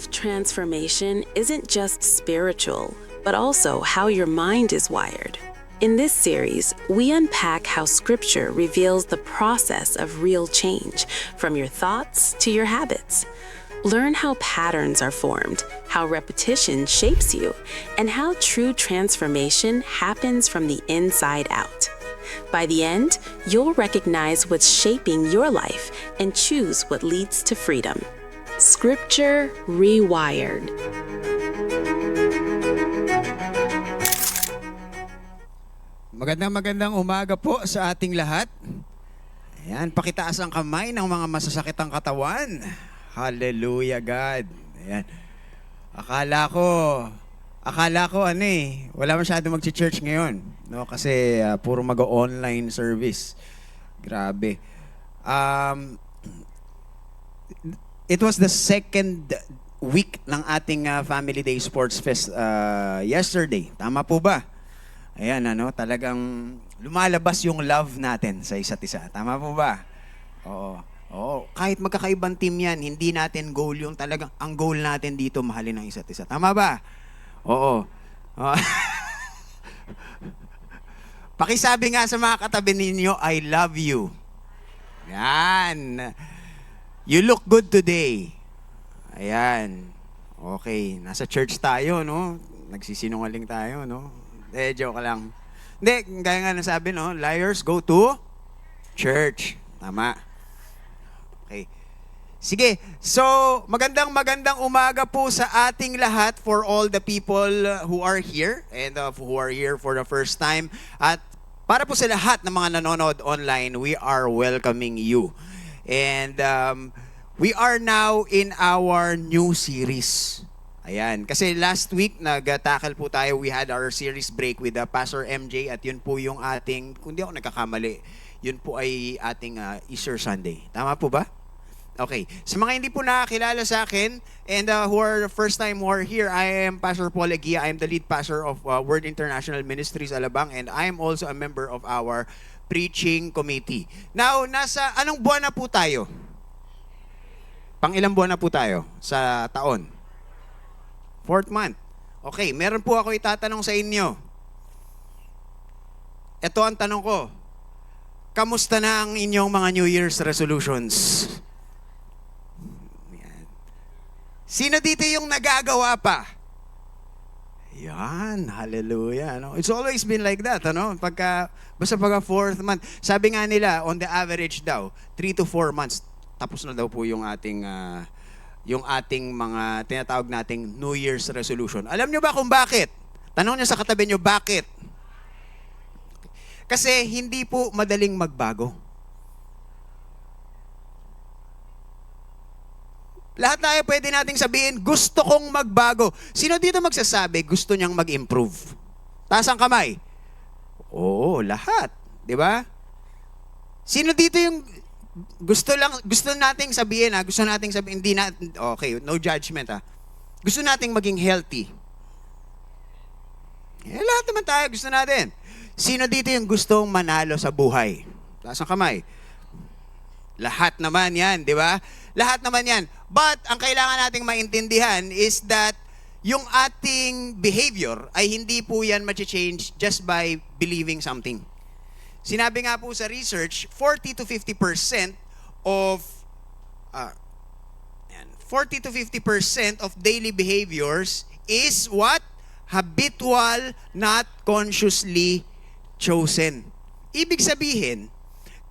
life transformation isn't just spiritual, but also how your mind is wired. In this series, we unpack how Scripture reveals the process of real change, from your thoughts to your habits. Learn how patterns are formed, how repetition shapes you, and how true transformation happens from the inside out. By the end, you'll recognize what's shaping your life and choose what leads to freedom. Scripture Rewired. Magandang umaga po sa ating lahat. Ayan, pakitaas ang kamay ng mga masasakit ang katawan. Hallelujah, God. Ayan. Akala ko wala masyado magchi-church ngayon, no? Kasi puro mag-online service. Grabe. It was the second week ng ating Family Day Sports Fest yesterday. Tama po ba? Ayan, talagang lumalabas yung love natin sa isa't isa. Tama po ba? Oo. Kahit magkakaibang team yan, hindi natin goal yung talagang, ang goal natin dito, mahalin ang isa't isa. Tama ba? Oo. Pakisabi nga sa mga katabi ninyo, I love you. Yan. You look good today. Ayan. Okay. Nasa church tayo, no? Nagsisinungaling tayo, no? Joke lang. Hindi, gaya nga nasabi, no? Liars go to church. Tama. Okay. Sige. So, magandang umaga po sa ating lahat for all the people who are here and who are here for the first time. At para po sa lahat ng mga nanonood online, we are welcoming you. And we are now in our new series. Ayan. Kasi last week, nag-tackle po tayo. We had our series break with Pastor MJ at yun po yung ating, kung di ako nagkakamali, yun po ay ating Easter Sunday. Tama po ba? Okay. Sa mga hindi po nakakilala sa akin and who are the first time who are here, I am Pastor Paul Eguia. I am the lead pastor of Word International Ministries Alabang and I am also a member of our preaching committee. Now, nasa anong buwan na po tayo? Pang-ilang buwan na po tayo sa taon? 4th month. Okay, meron po ako itatanong sa inyo. Ito ang tanong ko. Kamusta na ang inyong mga New Year's resolutions? Yan. Sino dito yung nagagawa pa? Yan, hallelujah. No? It's always been like that, basta pagka 4th month. Sabi nga nila, on the average daw, 3 to 4 months, tapos na daw po yung ating mga tinatawag nating New Year's resolution. Alam nyo ba kung bakit? Tanong nyo sa katabi nyo, bakit? Kasi hindi po madaling magbago. Lahat tayo pwede nating sabihin, gusto kong magbago. Sino dito magsasabi, gusto niyang mag-improve? Taas ang kamay. Oo, lahat. Di ba? Sino dito yung gusto nating sabihin, hindi na, okay, no judgment Gusto nating maging healthy. Lahat naman tayo gusto natin. Sino dito yung gustong manalo sa buhay? Taas ang kamay. Lahat naman yan, di ba? Lahat naman yan. But, ang kailangan nating maintindihan is that yung ating behavior ay hindi po yan ma-change just by believing something. Sinabi nga po sa research, 40 to 50% of 40 to 50% of daily behaviors is what? Habitual, not consciously chosen. Ibig sabihin,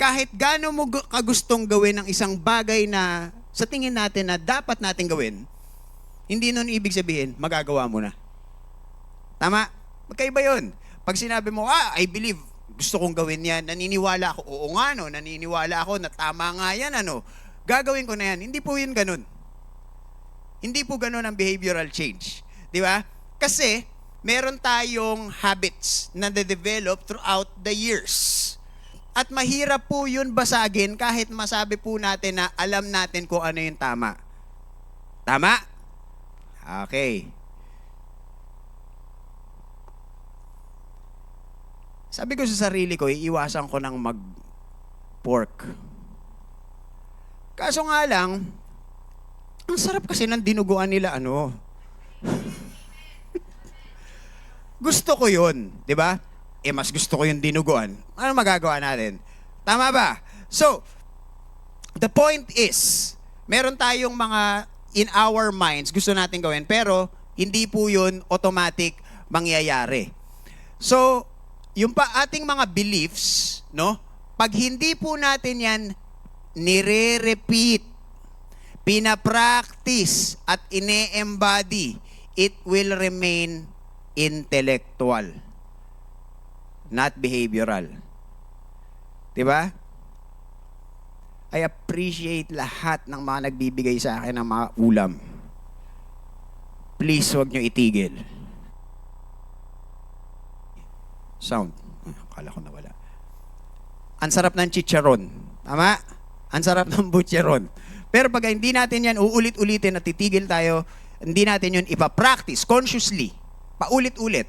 kahit gaano mo kagustong gawin ang isang bagay na sa tingin natin na dapat natin gawin, hindi nun ibig sabihin, magagawa mo na. Tama? Magkaiba yun. Pag sinabi mo, I believe, gusto kong gawin yan, naniniwala ako, oo nga naniniwala ako na tama nga yan, gagawin ko na yan. Hindi po yun ganun. Hindi po ganun ang behavioral change. Di ba? Kasi, meron tayong habits na na-develop throughout the years. At mahirap po yun basagin kahit masabi po natin na alam natin kung ano yung tama. Tama? Okay. Sabi ko sa sarili ko, iiwasan ko ng mag-pork. Kaso nga lang, Ang sarap kasi ng dinuguan nila, Gusto ko yun, di ba? Mas gusto ko yung dinuguan. Ano magagawa natin? Tama ba? So, the point is, meron tayong mga in our minds gusto natin gawin, pero hindi po yun automatic mangyayari. So, yung ating mga beliefs, pag hindi po natin yan nire-repeat, pina-practice at ine-embody, it will remain intellectual, not behavioral. Diba? I appreciate lahat ng mga nagbibigay sa akin ng mga ulam. Please, huwag nyo itigil. Sound. Akala ko nawala. Ang sarap ng chicharon. Tama? Ang sarap ng butcheron. Pero pag hindi natin yan uulit-ulitin at titigil tayo, hindi natin yun ipapractice consciously, paulit-ulit,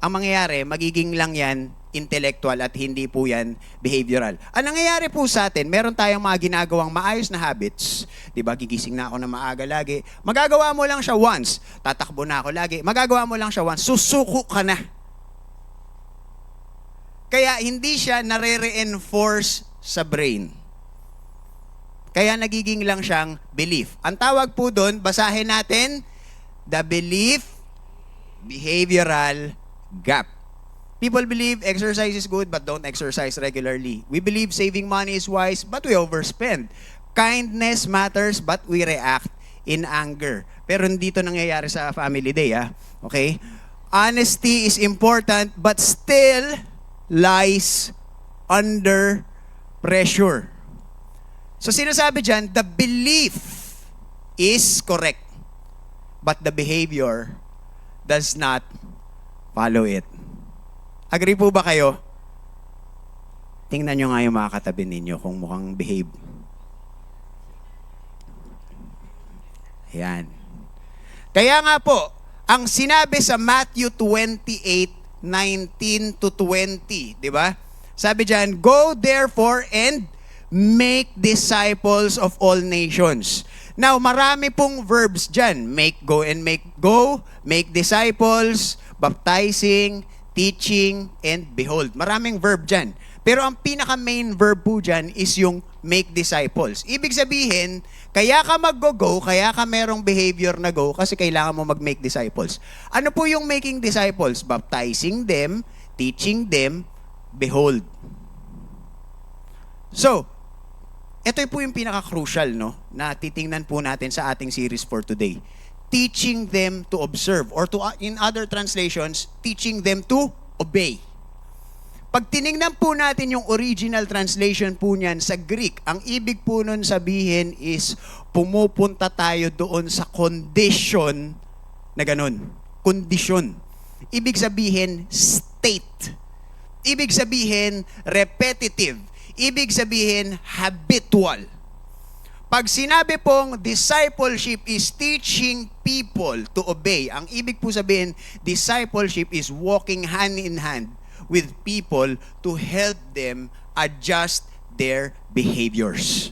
ang mangyayari, magiging lang yan intellectual at hindi po yan behavioral. Ang nangyayari po sa atin, meron tayong mga ginagawang maayos na habits. Diba, gigising na ako na maaga lagi. Magagawa mo lang siya once. Tatakbo na ako lagi. Magagawa mo lang siya once. Susuko ka na. Kaya hindi siya nare-reinforce sa brain. Kaya nagiging lang siyang belief. Ang tawag po doon, basahin natin, the belief-behavioral gap. People believe exercise is good but don't exercise regularly. We believe saving money is wise but we overspend. Kindness matters but we react in anger. Pero dito nangyayari sa Family Day, okay? Honesty is important but still lies under pressure. So sinasabi dyan, the belief is correct, but the behavior does not follow it. Agree po ba kayo? Tingnan nyo nga yung mga katabi ninyo kung mukhang behave. Ayan. Kaya nga po, ang sinabi sa Matthew 28:19 to 20, di ba? Sabi dyan, go therefore and make disciples of all nations. Now, marami pong verbs dyan. Make, go, and make disciples, baptizing, teaching, and behold. Maraming verb dyan. Pero ang pinaka-main verb po dyan is yung make disciples. Ibig sabihin, kaya ka mag-go, kaya ka merong behavior na go, kasi kailangan mo mag-make disciples. Ano po yung making disciples? Baptizing them, teaching them, behold. So, ito po yung pinaka-crucial, na titingnan po natin sa ating series for today. Teaching them to observe, or in other translations, teaching them to obey. Pag tiningnan po natin yung original translation po niyan sa Greek, ang ibig po nun sabihin is pumupunta tayo doon sa condition na ganun. Kondisyon. Ibig sabihin state. Ibig sabihin repetitive. Ibig sabihin habitual. Pag sinabi pong discipleship is teaching people to obey, ang ibig po sabihin, discipleship is walking hand in hand with people to help them adjust their behaviors.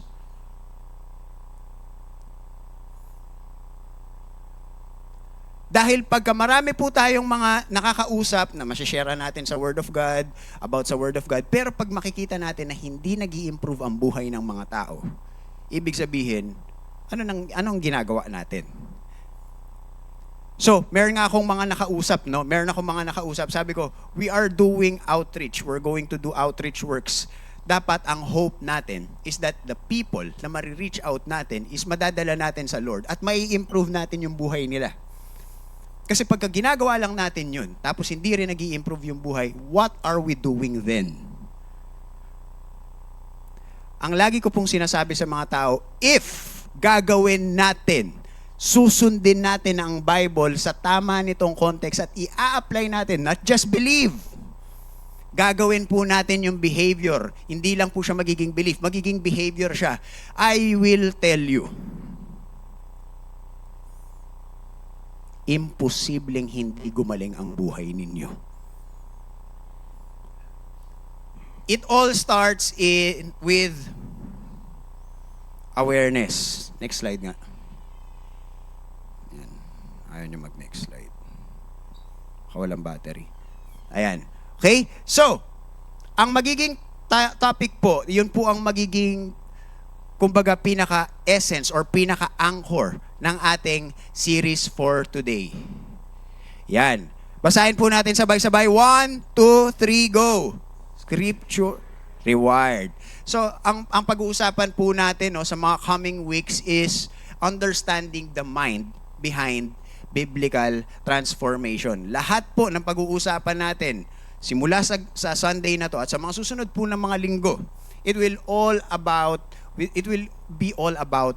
Dahil pagka marami po tayong mga nakakausap na masishare natin sa Word of God, about sa Word of God, pero pag makikita natin na hindi nag-i-improve ang buhay ng mga tao, ibig sabihin, anong ginagawa natin? So, meron akong mga nakausap, sabi ko, we are doing outreach, we're going to do outreach works. Dapat ang hope natin is that the people na marireach out natin is madadala natin sa Lord at mai-improve natin yung buhay nila. Kasi pagka ginagawa lang natin yun, tapos hindi rin nag-i-improve yung buhay, what are we doing then? Ang lagi ko pong sinasabi sa mga tao, if gagawin natin, susundin natin ang Bible sa tama nitong context at i-apply natin, not just believe, gagawin po natin yung behavior. Hindi lang po siya magiging belief, magiging behavior siya. I will tell you, imposibleng hindi gumaling ang buhay ninyo. It all starts with awareness. Next slide nga. Ayan. Ayaw nyo mag-next slide. Kawalang battery. Ayan. Okay? So, ang magiging topic po, yun po ang magiging, kumbaga, pinaka-essence or pinaka-anchor ng ating series for today. Yan. Basahin po natin sabay-sabay. 1, 2, 3, go! Scripture rewired. So, ang pag-uusapan po natin sa mga coming weeks is understanding the mind behind biblical transformation. Lahat po ng pag-uusapan natin, simula sa Sunday na to at sa mga susunod po ng mga linggo, it will be all about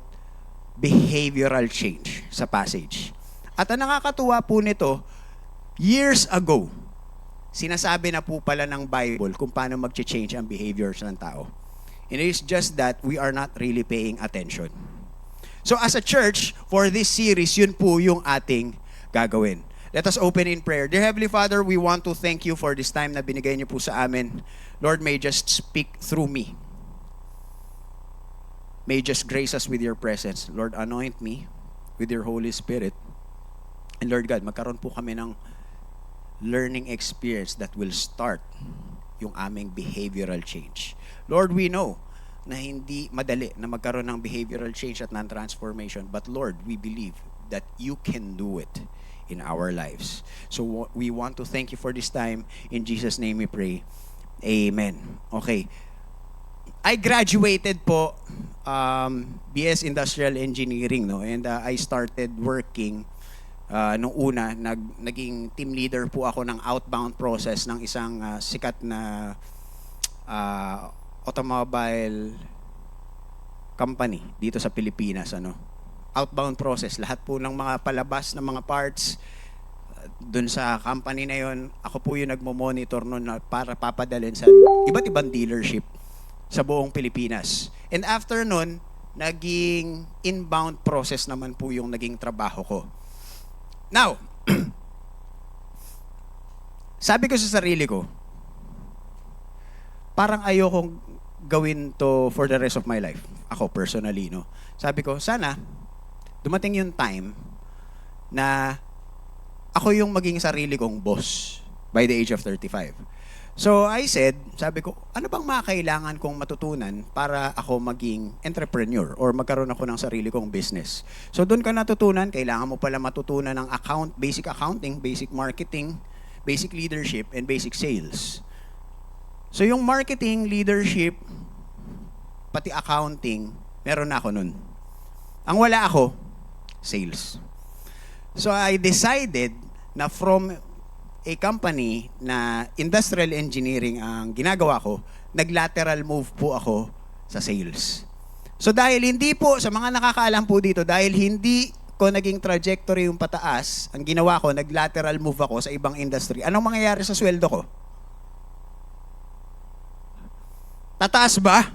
behavioral change sa passage. At ang nakakatuwa po nito, years ago, sinasabi na po pala ng Bible kung paano mag-change ang behaviors ng tao. And it is just that we are not really paying attention. So as a church, for this series, yun po yung ating gagawin. Let us open in prayer. Dear Heavenly Father, we want to thank you for this time na binigay niyo po sa amin. Lord, may just speak through me. May just grace us with your presence. Lord, anoint me with your Holy Spirit. And Lord God, magkaroon po kami ng learning experience that will start yung aming behavioral change. Lord, we know na hindi madali na magkaroon ng behavioral change at non-transformation. But Lord, we believe that you can do it in our lives. So we want to thank you for this time. In Jesus' name we pray. Amen. Okay. I graduated po BS Industrial Engineering, no? And I started working nung una, naging team leader po ako ng outbound process ng isang sikat na automobile company dito sa Pilipinas. Outbound process, lahat po ng mga palabas ng mga parts dun sa company na yon, ako po yung nagmo-monitor nun para papadalhin sa iba't ibang dealership sa buong Pilipinas. And after nun, naging inbound process naman po yung naging trabaho ko. Now, sabi ko sa sarili ko, parang ayokong gawin to for the rest of my life. Ako, personally, no? Sabi ko, sana, dumating yung time na ako yung maging sarili kong boss by the age of 35. So, sabi ko, ano bang makakailangan kong matutunan para ako maging entrepreneur or magkaroon ako ng sarili kong business? So, doon ka natutunan, kailangan mo pala matutunan ng basic accounting, basic marketing, basic leadership, and basic sales. So, yung marketing, leadership, pati accounting, meron na ako nun. Ang wala ako, sales. So, I decided na from a company na industrial engineering ang ginagawa ko, nag-lateral move po ako sa sales. So dahil hindi po, sa mga nakakaalam po dito, dahil hindi ko naging trajectory yung pataas, ang ginawa ko, nag-lateral move ako sa ibang industry. Anong mangyayari sa sweldo ko? Tataas ba?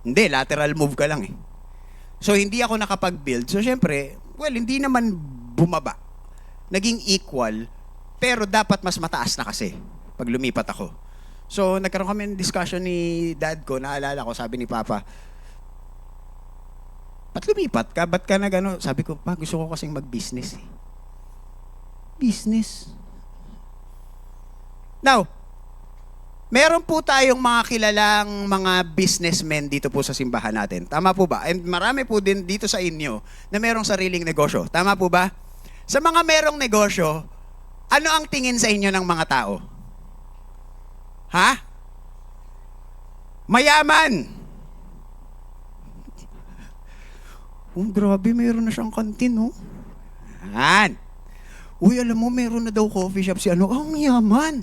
Hindi, lateral move ka lang eh. So hindi ako nakapag-build. So syempre, hindi naman bumaba. Naging equal, pero dapat mas mataas na kasi pag lumipat ako. So, nagkaroon kami ng discussion ni dad ko, naalala ko, sabi ni Papa, ba't lumipat ka? Ba't ka na gano'n? Sabi ko, pa, gusto ko kasing mag-business eh. Business? Now, meron po tayong mga kilalang mga businessmen dito po sa simbahan natin. Tama po ba? And marami po din dito sa inyo na merong sariling negosyo. Tama po ba? Sa mga merong negosyo, ano ang tingin sa inyo ng mga tao? Ha? Mayaman! Grabe, mayroon na siyang kantin, no? Yan. Uy, alam mo, mayroon na daw coffee shop si ang yaman.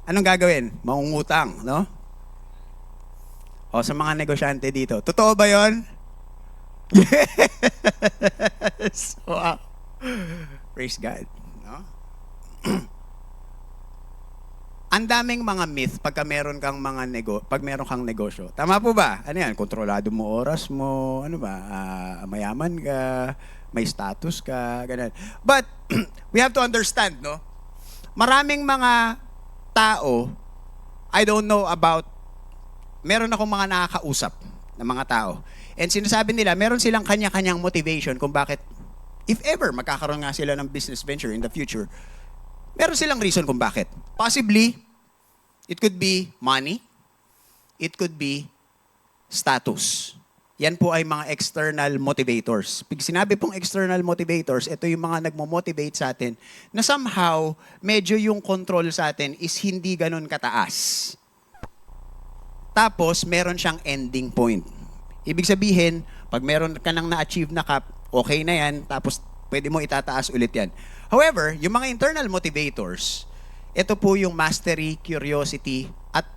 Anong gagawin? Mangungutang, no? O, sa mga negosyante dito, totoo ba yon? Yes! Wow. Praise God. No? Ang daming mga myth pag meron kang negosyo. Tama po ba? Ano yan? Kontrolado mo oras mo, mayaman ka, may status ka, ganun. But we have to understand, no? Maraming mga tao, I don't know about, meron akong mga nakakausap ng mga tao. And sinasabi nila, meron silang kanya-kanyang motivation kung bakit, if ever, magkakaroon nga sila ng business venture in the future, meron silang reason kung bakit. Possibly, it could be money, it could be status. Yan po ay mga external motivators. Pag sinabi pong external motivators, ito yung mga nagmo-motivate sa atin na somehow, medyo yung control sa atin is hindi ganun kataas. Tapos, meron siyang ending point. Ibig sabihin, pag meron ka nang na-achieve na cap, okay na yan, tapos pwede mo itataas ulit yan. However, yung mga internal motivators, ito po yung mastery, curiosity, at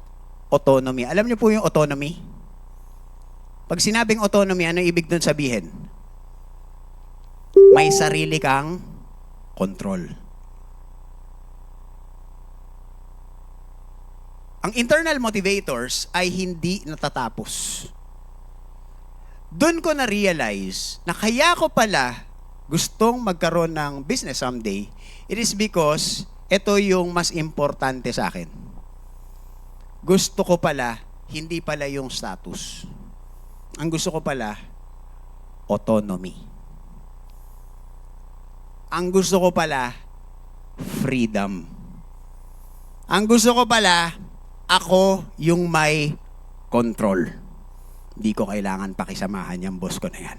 autonomy. Alam niyo po yung autonomy? Pag sinabing autonomy, ano ibig doon sabihin? May sarili kang control. Ang internal motivators ay hindi natatapos. Doon ko na-realize na kaya ko pala gustong magkaroon ng business someday, it is because ito yung mas importante sa akin. Gusto ko pala, hindi pala yung status. Ang gusto ko pala, autonomy. Ang gusto ko pala, freedom. Ang gusto ko pala, ako yung may control. Hindi ko kailangan pakisamahan yung boss ko na yan.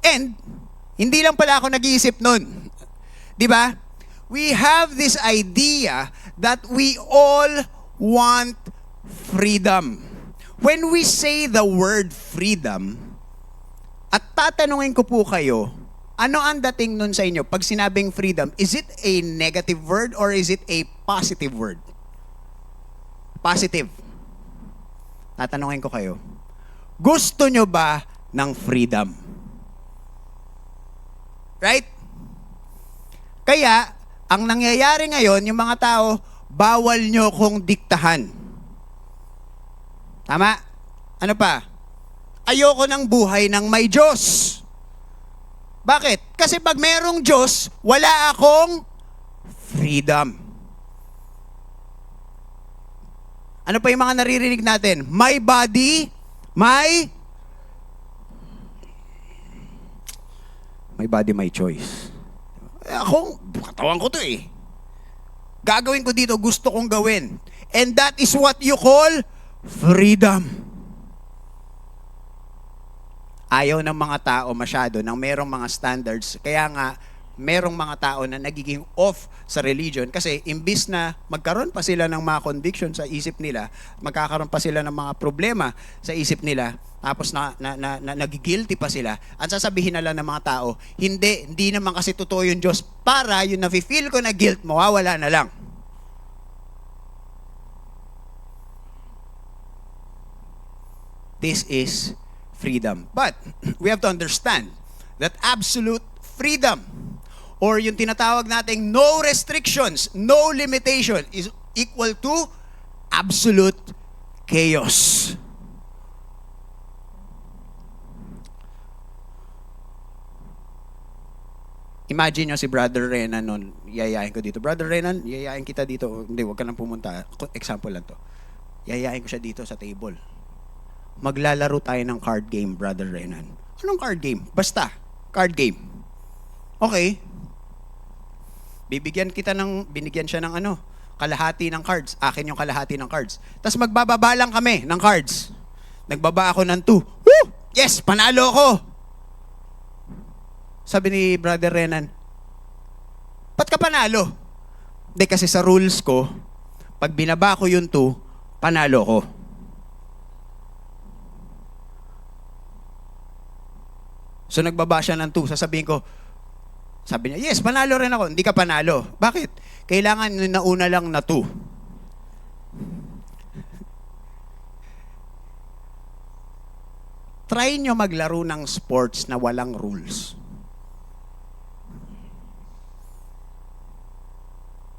And, hindi lang pala ako nag-iisip nun. Di ba? We have this idea that we all want freedom. When we say the word freedom, at tatanungin ko po kayo, ano ang dating nun sa inyo? Pag sinabing freedom, is it a negative word or is it a positive word? Positive. Tatanungin ko kayo, gusto nyo ba ng freedom? Right? Kaya, ang nangyayari ngayon, yung mga tao, bawal nyo kong diktahan. Tama? Ano pa? Ayoko ng buhay ng may Diyos. Bakit? Kasi pag merong Diyos, wala akong freedom. Ano pa yung mga naririnig natin? My body, my my choice. Ako, katawan ko to eh. Gagawin ko dito, gusto kong gawin. And that is what you call freedom. Ayaw ng mga tao masyado ng merong mga standards. Kaya nga, merong mga tao na nagiging off sa religion kasi imbis na magkaroon pa sila ng mga conviction sa isip nila, magkakaroon pa sila ng mga problema sa isip nila, tapos nagigilty pa sila, ang sasabihin nila ng mga tao, hindi naman kasi totoo yung Diyos, para yung nafe-feel ko na guilt, mawawala na lang. This is freedom. But we have to understand that absolute freedom, or yung tinatawag nating no restrictions, no limitation, is equal to absolute chaos. Imagine nyo si Brother Renan nun, yayain ko dito. Brother Renan, yayain kita dito. Hindi, wag ka nang pumunta. Example lang to. Yayain ko siya dito sa table. Maglalaro tayo ng card game, Brother Renan. Anong card game? Basta, card game. Okay. Binigyan siya ng kalahati ng cards. Akin yung kalahati ng cards. Tapos magbababa lang kami ng cards. Nagbaba ako ng 2. Woo! Yes, panalo ko! Sabi ni Brother Renan, ba't ka panalo? Hindi, kasi sa rules ko, pag binaba ko yung 2, panalo ko. So nagbaba siya ng 2, sasabihin ko, sabi niya, yes, panalo rin ako. Hindi ka panalo. Bakit? Kailangan yung nauna lang na 2. Try nyo maglaro ng sports na walang rules.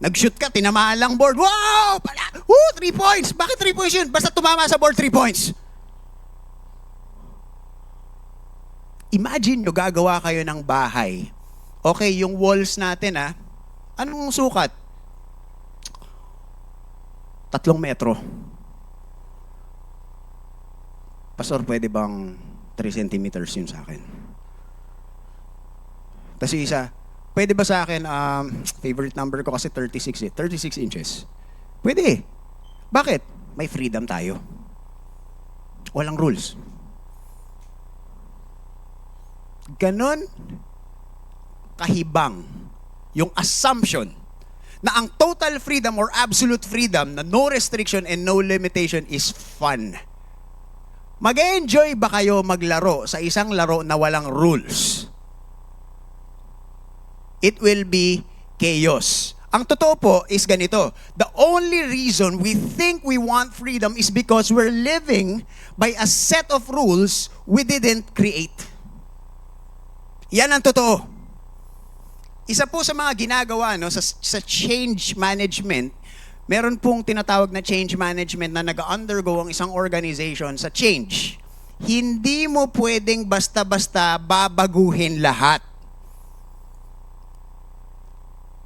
Nag-shoot ka, tinamaan lang board. Wow! 3 points! Bakit 3 points yun? Basta tumama sa board, 3 points. Imagine nyo, gagawa kayo ng bahay. Okay, yung walls natin, anong sukat? 3 metro. Pastor, pwede bang 3 centimeters yun sa akin? Tapos isa, pwede ba sa akin, favorite number ko kasi 36 36 inches. Pwede. Bakit? May freedom tayo. Walang rules. Ganon kahibang yung assumption na ang total freedom or absolute freedom na no restriction and no limitation is fun. Mag-enjoy ba kayo maglaro sa isang laro na walang rules? It will be chaos. Ang totoo po is ganito. The only reason we think we want freedom is because we're living by a set of rules we didn't create. Yan ang totoo. Isa po sa mga ginagawa sa change management, meron pong tinatawag na change management na nag-undergo ang isang organization sa change. Hindi mo pwedeng basta-basta babaguhin lahat.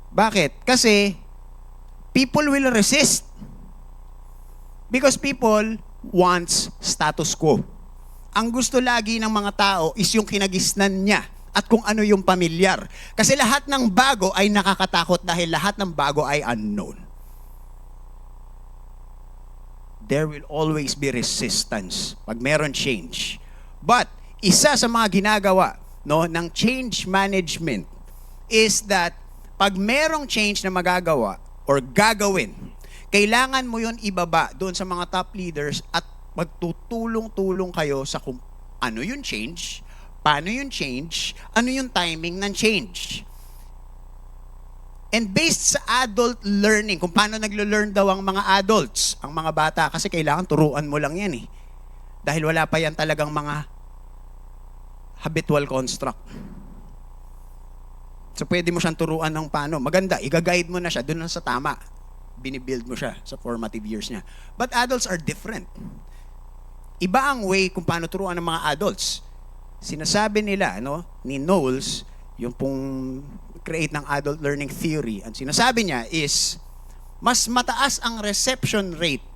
Bakit? Kasi people will resist. Because people wants status quo. Ang gusto lagi ng mga tao is yung kinagisnan niya at kung ano yung pamilyar. Kasi lahat ng bago ay nakakatakot dahil lahat ng bago ay unknown. There will always be resistance pag meron change. But isa sa mga ginagawa ng change management is that pag merong change na magagawa or gagawin, kailangan mo yun ibaba doon sa mga top leaders at magtutulong-tulong kayo sa kung ano yung change, paano yung change, ano yung timing ng change. And based sa adult learning, kung paano naglo-learn daw ang mga adults, ang mga bata, kasi kailangan turuan mo lang yan eh. Dahil wala pa yan talagang mga habitual construct. So pwede mo siyang turuan ng paano. Maganda, i-guide mo na siya doon sa tama. Binibuild mo siya sa formative years niya. But adults are different. Iba ang way kung paano turuan ng mga adults. Sinasabi nila, ni Knowles, yung pong create ng adult learning theory, ang sinasabi niya is, mas mataas ang reception rate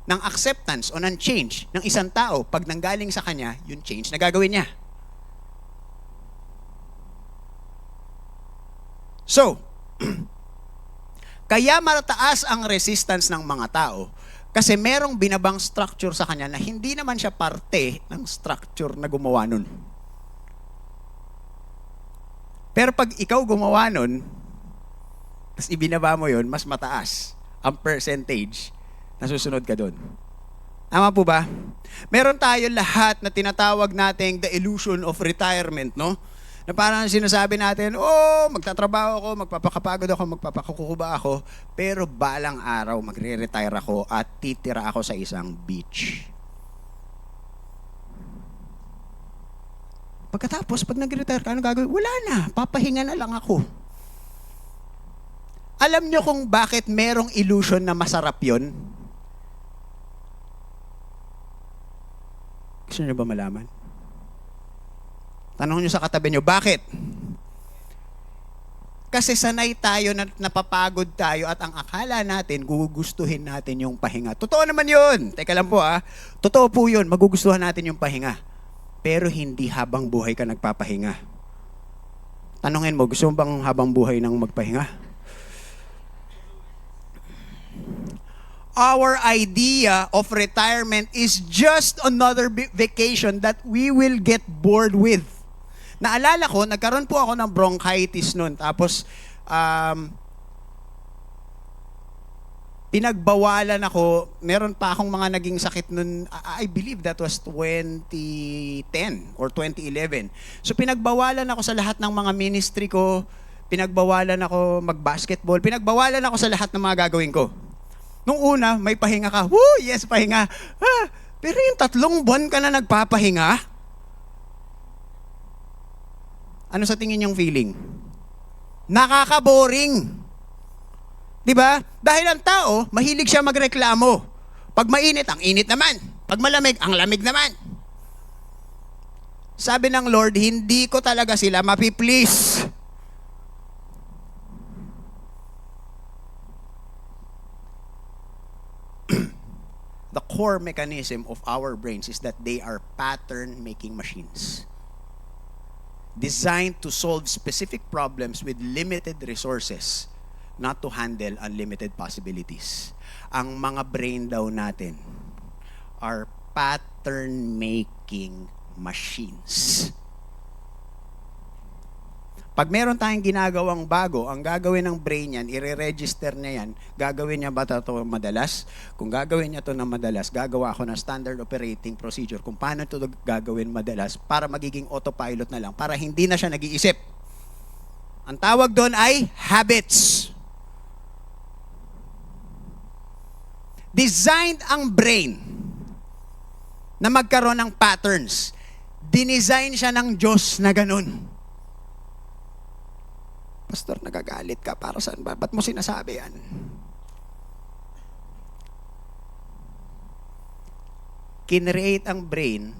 ng acceptance o ng change ng isang tao pag nanggaling sa kanya yung change na gagawin niya. So, kaya mataas ang resistance ng mga tao kasi merong binabang structure sa kanya na hindi naman siya parte ng structure na gumawa nun. Pero pag ikaw gumawa nun, tapos ibinaba mo yun, mas mataas ang percentage na susunod ka dun. Tama po ba? Meron tayo lahat na tinatawag nating the illusion of retirement, no? Na parang sinasabi natin, magtatrabaho ako, magpapakapagod ako, magpapakukuba ako, pero balang araw magre-retire ako at titira ako sa isang beach. Pagkatapos, pag nag-retire ka, ano gagawin? Wala na, papahinga na lang ako. Alam nyo kung bakit merong illusion na masarap yon? Gusto nyo ba malaman? Tanong nyo sa katabi nyo, bakit? Kasi sanay tayo na napapagod tayo at ang akala natin, gugustuhin natin yung pahinga. Totoo naman yun. Teka lang po Totoo po yun, magugustuhan natin yung pahinga. Pero hindi habang buhay ka nagpapahinga. Tanungin mo, gusto mo bang habang buhay nang magpahinga? Our idea of retirement is just another vacation that we will get bored with. Naalala ko, nagkaroon po ako ng bronchitis noon. Tapos, pinagbawalan ako. Meron pa akong mga naging sakit noon. I believe that was 2010 or 2011. So, pinagbawalan ako sa lahat ng mga ministry ko. Pinagbawalan ako mag-basketball. Pinagbawalan ako sa lahat ng mga gagawin ko. Nung una, may pahinga ka. Woo! Yes, pahinga. Pero yung 3 buwan ka na nagpapahinga, ano sa tingin yung feeling? Nakaka-boring. Diba? Dahil ang tao, mahilig siya magreklamo. Pag mainit, ang init naman. Pag malamig, ang lamig naman. Sabi ng Lord, hindi ko talaga sila mapiplease. the core mechanism of our brains is that they are pattern-making machines designed to solve specific problems with limited resources, not to handle unlimited possibilities. Ang mga brain daw natin are pattern-making machines. Pag meron tayong ginagawang bago, ang gagawin ng brain yan, i-register niya yan, gagawin niya ba ito madalas? Kung gagawin niya ito na madalas, gagawa ako ng standard operating procedure kung paano ito gagawin madalas para magiging autopilot na lang, para hindi na siya nag-iisip. Ang tawag doon ay habits. Designed ang brain na magkaroon ng patterns. Dinesign siya ng Diyos na ganun. Pastor, nagagalit ka. Para saan ba? Ba't mo sinasabi yan? Kinreate ang brain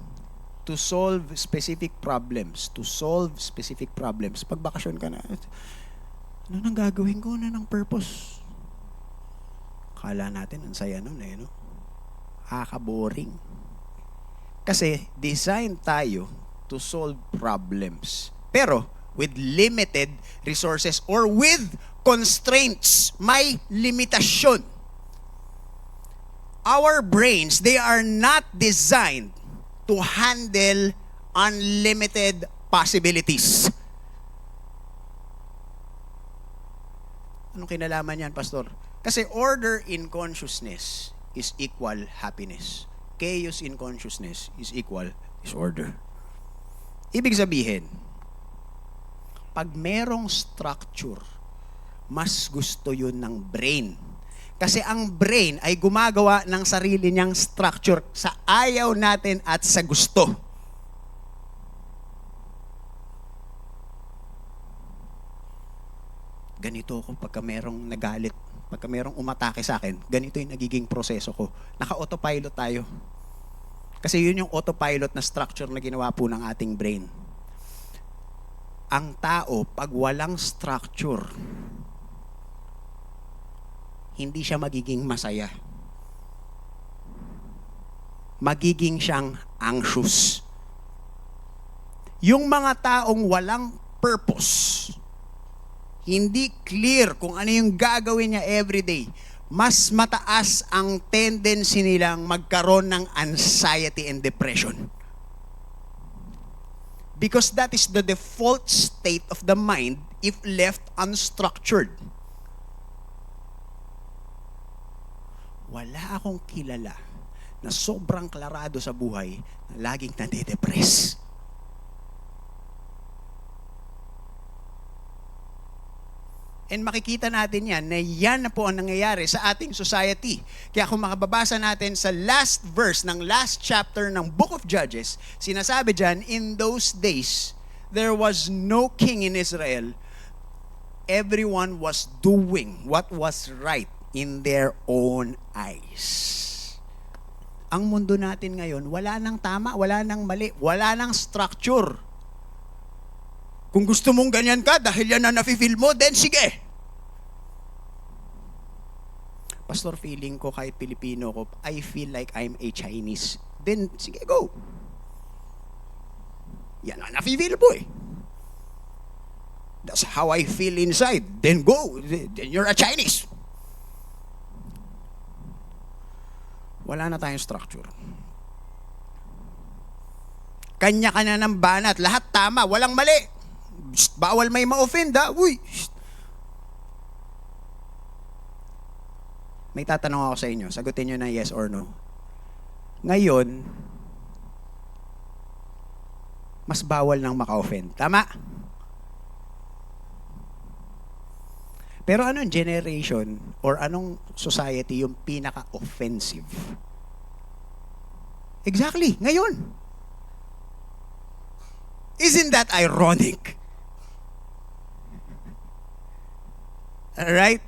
to solve specific problems. To solve specific problems. Pag bakasyon ka na, ano nang gagawin ko na ng purpose? Kala natin, ang saya nun eh, no? Boring. Kasi, design tayo to solve problems. Pero, with limited resources or with constraints. May limitasyon. Our brains, they are not designed to handle unlimited possibilities. Anong kinalaman yan, Pastor? Kasi order in consciousness is equal happiness. Chaos in consciousness is equal disorder. Ibig sabihin, pag merong structure, mas gusto yun ng brain. Kasi ang brain ay gumagawa ng sarili niyang structure sa ayaw natin at sa gusto. Ganito ako pagka merong nagalit, pagka merong umatake sa akin, ganito yung nagiging proseso ko. Naka-autopilot tayo. Kasi yun yung autopilot na structure na ginawa po ng ating brain. Ang tao, pag walang structure, hindi siya magiging masaya. Magiging siyang anxious. Yung mga taong walang purpose, hindi clear kung ano yung gagawin niya everyday, mas mataas ang tendency nilang magkaroon ng anxiety and depression. Because that is the default state of the mind if left unstructured. Wala akong kilala na sobrang klarado sa buhay na laging nade-depress. And makikita natin yan na yan na po ang nangyayari sa ating society. Kaya kung makababasa natin sa last verse ng last chapter ng Book of Judges, sinasabi dyan, in those days, there was no king in Israel. Everyone was doing what was right in their own eyes. Ang mundo natin ngayon, wala nang tama, wala nang mali, wala nang structure. Kung gusto mong ganyan ka, dahil yan na nafe-feel mo, then sige. Pastor, feeling ko kahit Pilipino ko, I feel like I'm a Chinese. Then, sige, go. Yan na nafe-feel mo eh. That's how I feel inside. Then go. Then you're a Chinese. Wala na tayong structure. Kanya-kanya ng banat. Lahat tama. Walang mali. Bawal may ma-offend ha. Uy. May tatanong ako sa inyo. Sagutin nyo na yes or no. Ngayon, mas bawal nang maka-offend. Tama? Pero anong generation or anong society yung pinaka-offensive? Exactly. Ngayon. Isn't that ironic? Alright?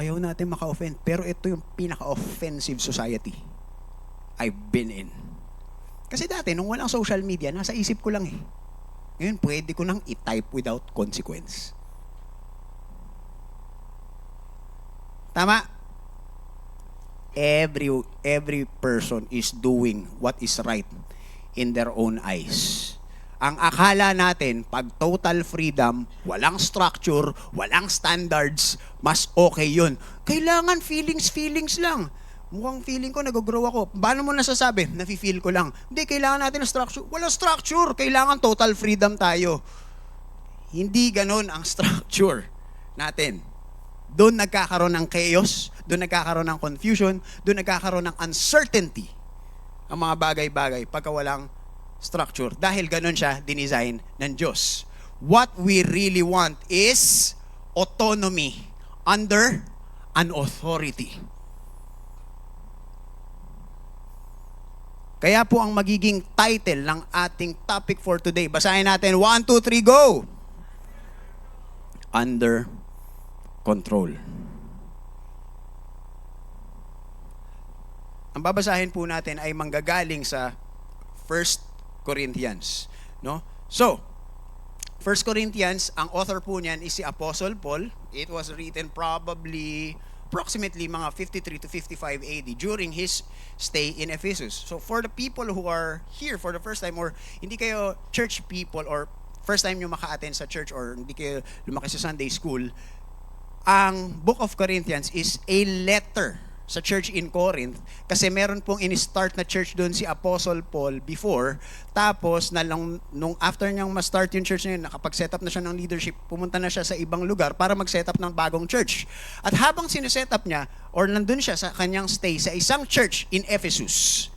Ayaw natin maka-offend. Pero ito yung pinaka-offensive society I've been in. Kasi dati, nung walang social media, nasa isip ko lang eh. Ngayon, pwede ko nang i-type without consequence. Tama? every person is doing what is right in their own eyes. Ang akala natin, pag total freedom, walang structure, walang standards, mas okay yun. Kailangan feelings lang. Mukhang feeling ko, nag-grow ako. Paano mo nasasabi? Nafe-feel ko lang. Hindi, kailangan natin ng structure. Walang structure. Kailangan total freedom tayo. Hindi ganun ang structure natin. Doon nagkakaroon ng chaos, doon nagkakaroon ng confusion, doon nagkakaroon ng uncertainty ang mga bagay-bagay pagka walang structure. Dahil ganun siya dinesign ng Diyos. What we really want is autonomy under an authority. Kaya po ang magiging title ng ating topic for today. Basahin natin. 1, 2, 3, go! Under control. Ang babasahin po natin ay manggagaling sa 1 Corinthians. No? So, 1 Corinthians, ang author po niyan is si Apostle Paul. It was written probably approximately mga 53 to 55 AD during his stay in Ephesus. So for the people who are here for the first time or hindi kayo church people or first time nyo maka-attend sa church or hindi kayo lumaki sa Sunday school, ang Book of Corinthians is a letter sa church in Corinth kasi meron pong in-start na church doon si Apostle Paul before, tapos nung after niyang ma-start yung church na yun, nakapag-set up na siya ng leadership, pumunta na siya sa ibang lugar para mag-set up ng bagong church. At habang sineset up niya or nandun siya sa kanyang stay sa isang church in Ephesus,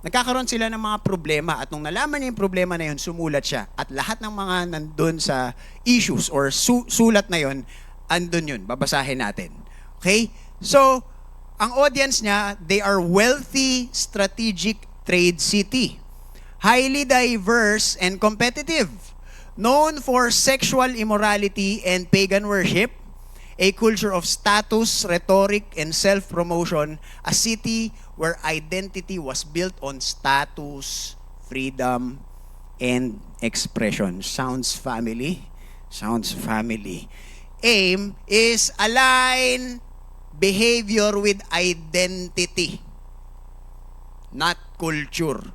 nagkakaroon sila ng mga problema at nung nalaman niya yung problema na yun, sumulat siya. At lahat ng mga nandun sa issues or sulat na yun, andun yun. Babasahin natin. Okay? So, ang audience niya, they are wealthy, strategic trade city. Highly diverse and competitive. Known for sexual immorality and pagan worship. A culture of status, rhetoric, and self-promotion. A city where identity was built on status, freedom, and expression. Sounds family? Sounds family. Aim is align behavior with identity, not culture.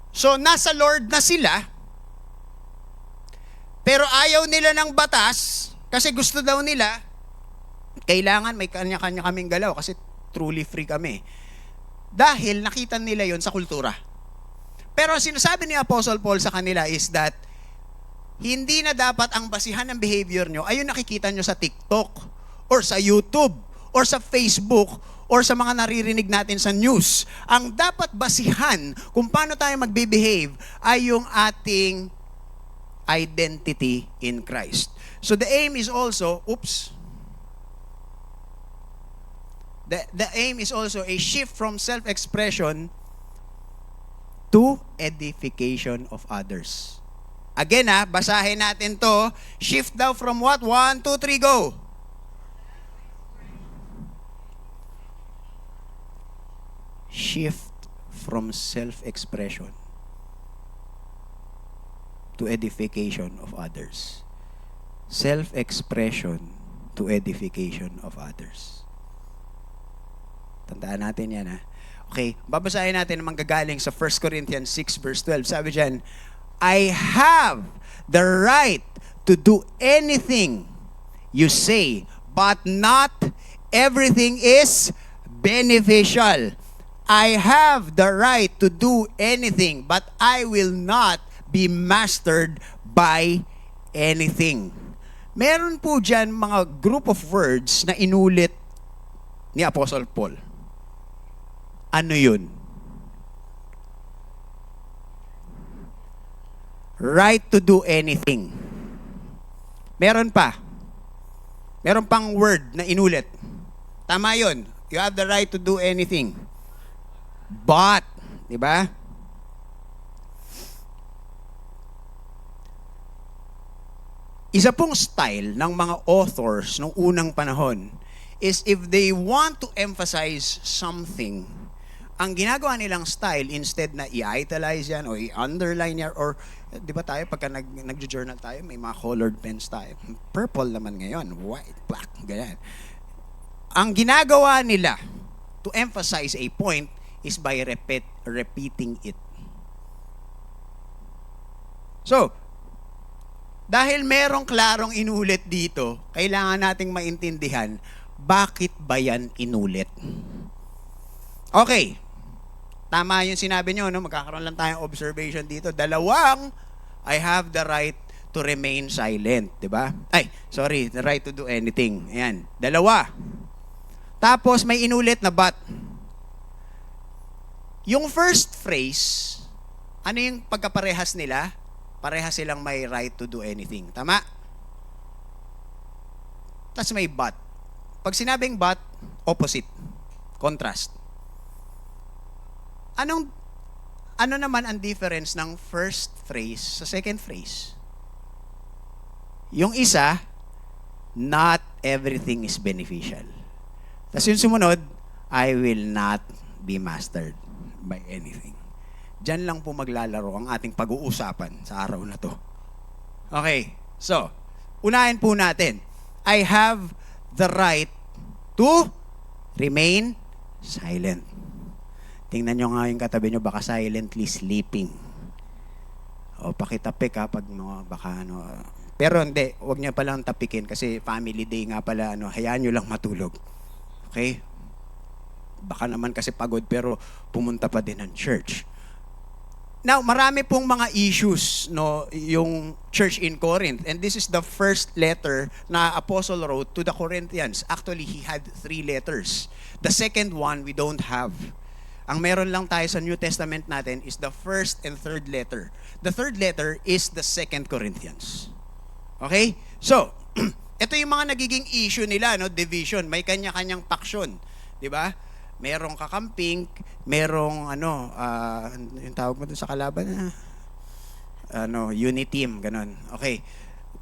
So, nasa Lord na sila, pero ayaw nila ng batas, kasi gusto daw nila, kailangan may kanya-kanya kaming galaw, kasi truly free kami. Dahil nakita nila yon sa kultura. Pero ang sinasabi ni Apostle Paul sa kanila is that, hindi na dapat ang basihan ng behavior nyo ay yung nakikita nyo sa TikTok, or sa YouTube, or sa Facebook, or sa mga naririnig natin sa news. Ang dapat basihan kung paano tayo magbe-behave ay yung ating identity in Christ. So the aim is also, the aim is also a shift from self-expression to edification of others. Again basahin natin to. Shift daw from what? 1, 2, 3, go! Shift from self-expression to edification of others. Self-expression to edification of others. Tandaan natin yan Okay, babasahin natin ang manggagaling sa 1 Corinthians 6 verse 12. Sabi dyan, I have the right to do anything you say, but not everything is beneficial. I have the right to do anything, but I will not be mastered by anything. Meron po dyan mga group of words na inulit ni Apostle Paul. Ano yun? Right to do anything. Meron pa. Meron pang word na inulit. Tama yun. You have the right to do anything. But, di ba? Isa pong style ng mga authors nung unang panahon is if they want to emphasize something, ang ginagawa nilang style, instead na i-italize yan o i-underline yan or, di ba tayo, pagka nag-journal tayo, may mga colored pens tayo. Purple naman ngayon, white, black, ganyan. ang ginagawa nila to emphasize a point is by repeating it. So, dahil merong klarong inulit dito, kailangan nating maintindihan bakit ba yan inulit. Okay. Tama yung sinabi nyo, no? Magkakaroon lang tayong observation dito. Dalawang, I have the right to remain silent. Diba? The right to do anything. Ayan. Dalawa. Tapos may inulit na but. Yung first phrase, ano yung pagkaparehas nila? Parehas silang may right to do anything. Tama? Tapos may but. Pag sinabing but, opposite. Contrast. Ano naman ang difference ng first phrase sa second phrase? Yung isa, not everything is beneficial. Tapos yung sumunod, I will not be mastered by anything. Diyan lang po maglalaro ang ating pag-uusapan sa araw na to. Okay, so, unahin po natin. I have the right to remain silent. Tingnan nyo nga yung katabi nyo, baka silently sleeping. O pakitapik ha, pag baka ano. Pero hindi, huwag niya palang tapikin kasi family day nga pala, hayaan nyo lang matulog. Okay? Baka naman kasi pagod pero pumunta pa din ng church. Now, marami pong mga issues, yung church in Corinth. And this is the first letter na Apostle wrote to the Corinthians. Actually, he had 3 letters. The second one, we don't have. Ang meron lang tayo sa New Testament natin is the first and third letter. The third letter is the 2 Corinthians. Okay? So, ito yung mga nagiging issue nila, division. May kanya-kanyang paksyon. Diba? Merong kakamping, merong yung tawag mo dun sa kalaban unity team, ganun. Okay.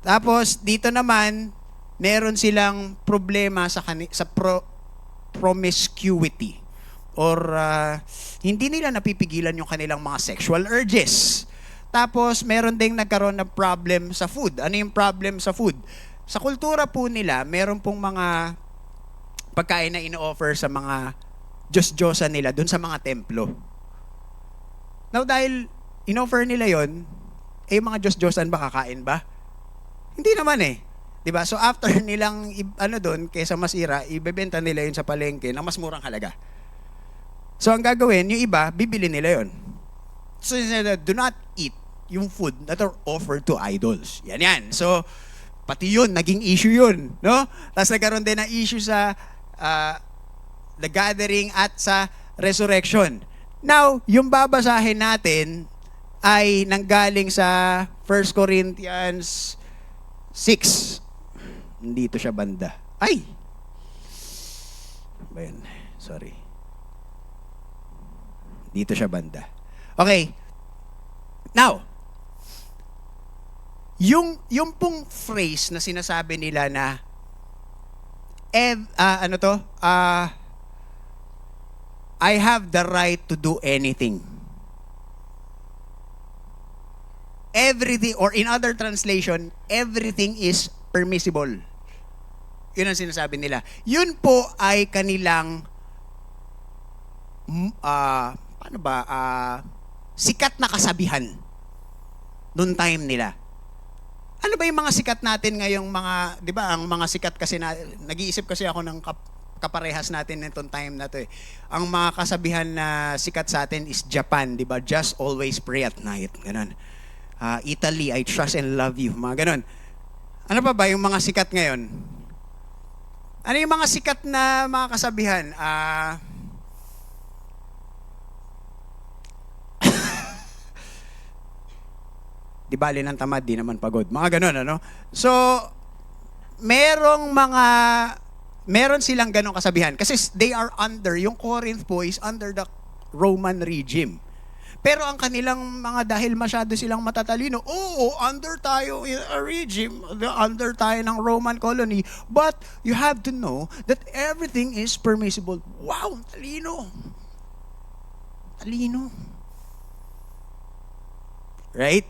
Tapos dito naman meron silang problema sa promiscuity or hindi nila napipigilan yung kanilang mga sexual urges. Tapos meron ding nagkaroon ng problem sa food. Ano yung problem sa food? Sa kultura po nila, meron pong mga pagkain na ino-offer sa mga Diyos-Diyosan nila dun sa mga templo. Now, dahil in-offer nila yon, mga Diyos-Diyosan ba kakain ba? Hindi naman eh. Diba? So, after nilang, doon, kaysa masira, ibebenta nila yun sa palengke ng mas murang halaga. So, ang gagawin, yung iba, bibili nila yon. So, do not eat yung food that are offered to idols. Yan. So, pati yun, naging issue yun. No? Tapos nagkaroon din ng issue sa the gathering at sa resurrection. Now, yung babasahin natin ay nanggaling sa 1 Corinthians 6. Dito siya banda. Ay! Bayan. Sorry. Dito siya banda. Okay. Now, yung pong phrase na sinasabi nila na I have the right to do anything. Everything, or in other translation, everything is permissible. Yun ang sinasabi nila. Yun po ay kanilang sikat na kasabihan noong time nila. Ano ba yung mga sikat natin ngayong mga, di ba, ang mga sikat kasi nag-iisip kasi ako ng kaparehas natin nitong time na to eh. Ang mga kasabihan na sikat sa atin is Japan, di ba? Just always pray at night. Ganon. Italy, I trust and love you. Mga ganon. Ano pa ba yung mga sikat ngayon? Ano yung mga sikat na mga kasabihan? Di bali ng tamad, di naman pagod. Mga ganon, ano? So, meron silang ganong kasabihan. Kasi they are yung Corinth po is under the Roman regime. Pero ang kanilang dahil masyado silang matatalino, under tayo in a regime, under tayo ng Roman colony. But you have to know that everything is permissible. Wow, talino. Talino. Right?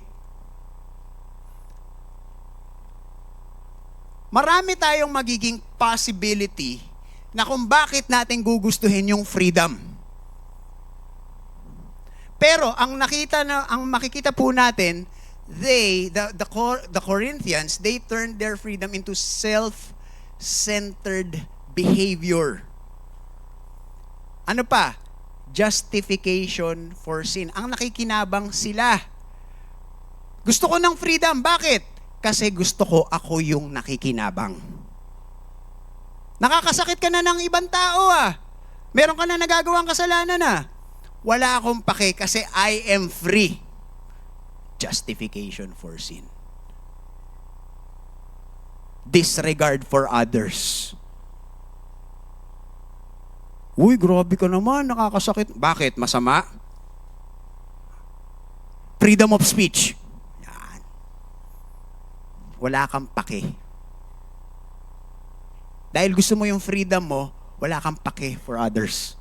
Marami tayong magiging possibility na kung bakit natin gugustuhin yung freedom. Pero ang makikita po natin, the Corinthians, they turned their freedom into self-centered behavior. Ano pa? Justification for sin. Ang nakikinabang sila. Gusto ko ng freedom. Bakit? Kasi gusto ko ako yung nakikinabang. Nakakasakit ka na ng ibang tao Meron ka na nagagawang kasalanan Wala akong pake kasi I am free. Justification for sin. Disregard for others. Uy, grabe ka naman, nakakasakit. Bakit? Masama? Freedom of speech. Yan. Wala kang pake. Dahil gusto mo yung freedom mo, wala kang pake for others.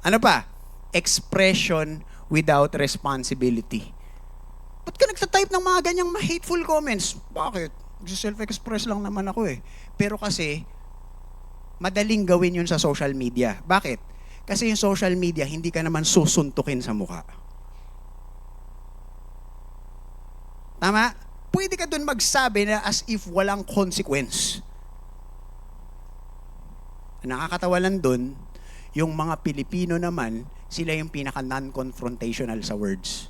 Ano pa? Expression without responsibility. Ba't ka nagtatype ng mga ganyang hateful comments? Bakit? Self-express lang naman ako Pero kasi, madaling gawin yun sa social media. Bakit? Kasi yung social media, hindi ka naman susuntukin sa mukha. Tama? Pwede ka dun magsabi na as if walang consequence. Nakakatawa lang dun, yung mga Pilipino naman, sila yung pinaka non-confrontational sa words.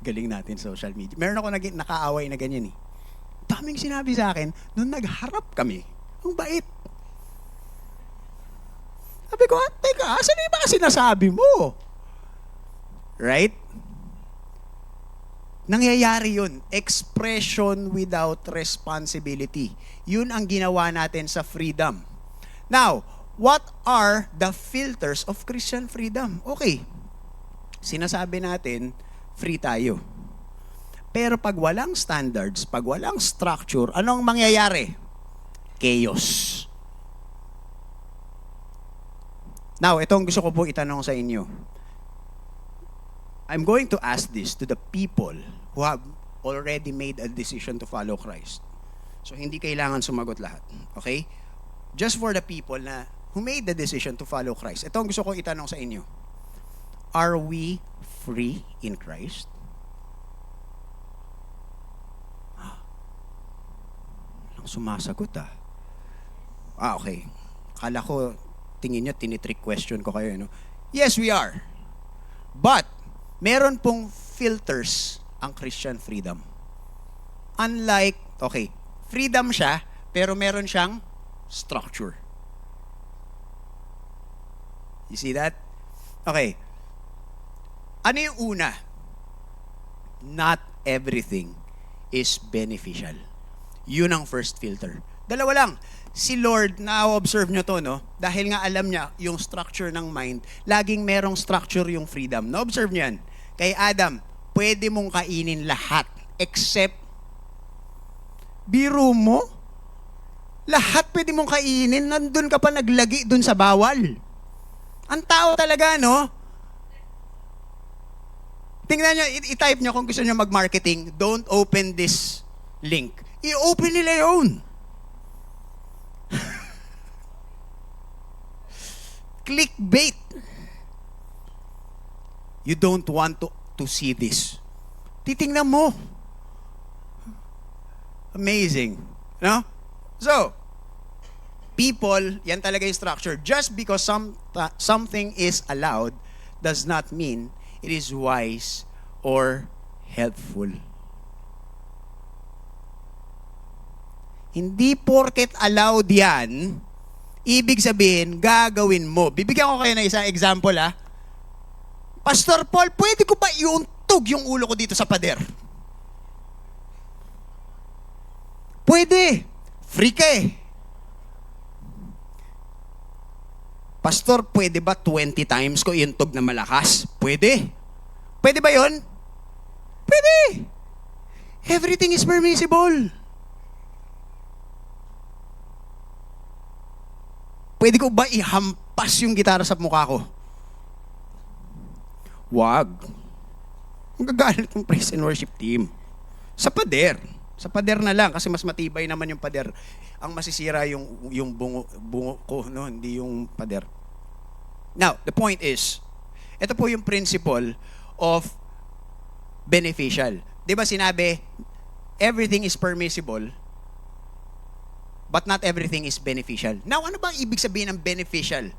Galing natin social media. Meron ako nakaaway na ganyan Daming sinabi sa akin, nung nagharap kami, ang bait. Sabi ko, teka, saan yung mga sinasabi mo? Right? Nangyayari yun. Expression without responsibility. Yun ang ginawa natin sa freedom. Now, what are the filters of Christian freedom? Okay. Sinasabi natin, free tayo. Pero pag walang standards, pag walang structure, anong mangyayari? Chaos. Now, itong gusto ko po itanong sa inyo. I'm going to ask this to the people who have already made a decision to follow Christ. So, hindi kailangan sumagot lahat. Okay? Just for the people who made the decision to follow Christ. Ito ang gusto ko itanong sa inyo. Are we free in Christ? Walang sumasagot okay. Kala ko, tingin nyo, tinitrick question ko kayo. Yes, we are. But, meron pong filters ang Christian freedom. Unlike, freedom siya, pero meron siyang structure. You see that? Okay. Ano yung una? Not everything is beneficial. Yun ang first filter. Dalawa lang. Si Lord, na-observe nyo to, dahil nga alam niya yung structure ng mind, laging merong structure yung freedom. Na-observe nyo yan. Kay Adam, pwede mong kainin lahat except biro mo. Lahat pwede mong kainin, nandun ka pa naglagi dun sa bawal. Ang tao talaga, Tingnan nyo, i-type nyo kung gusto nyo mag-marketing, don't open this link. I-open nila yun. Clickbait. You don't want to see this. Titingnan mo. Amazing. So, people, yan talaga yung structure. Just because something is allowed does not mean it is wise or helpful. Hindi porket allowed yan, ibig sabihin, gagawin mo. Bibigyan ko kayo ng isang example, Pastor Paul, pwede ko ba iuntog yung ulo ko dito sa pader? Pwede. Free ka Pastor, pwede ba 20 times ko iuntog na malakas? Pwede. Pwede ba yon? Pwede. Everything is permissible. Pwede ko ba ihampas yung gitara sa mukha ko? Wag. Magagalit yung praise and worship team. Sa pader. Sa pader na lang kasi mas matibay naman yung pader. Ang masisira yung bungo ko, no, hindi yung pader. Now, the point is, ito po yung principle of beneficial. 'Di ba sinabi, everything is permissible, but not everything is beneficial. Now, ano ba ang ibig sabihin ng beneficial?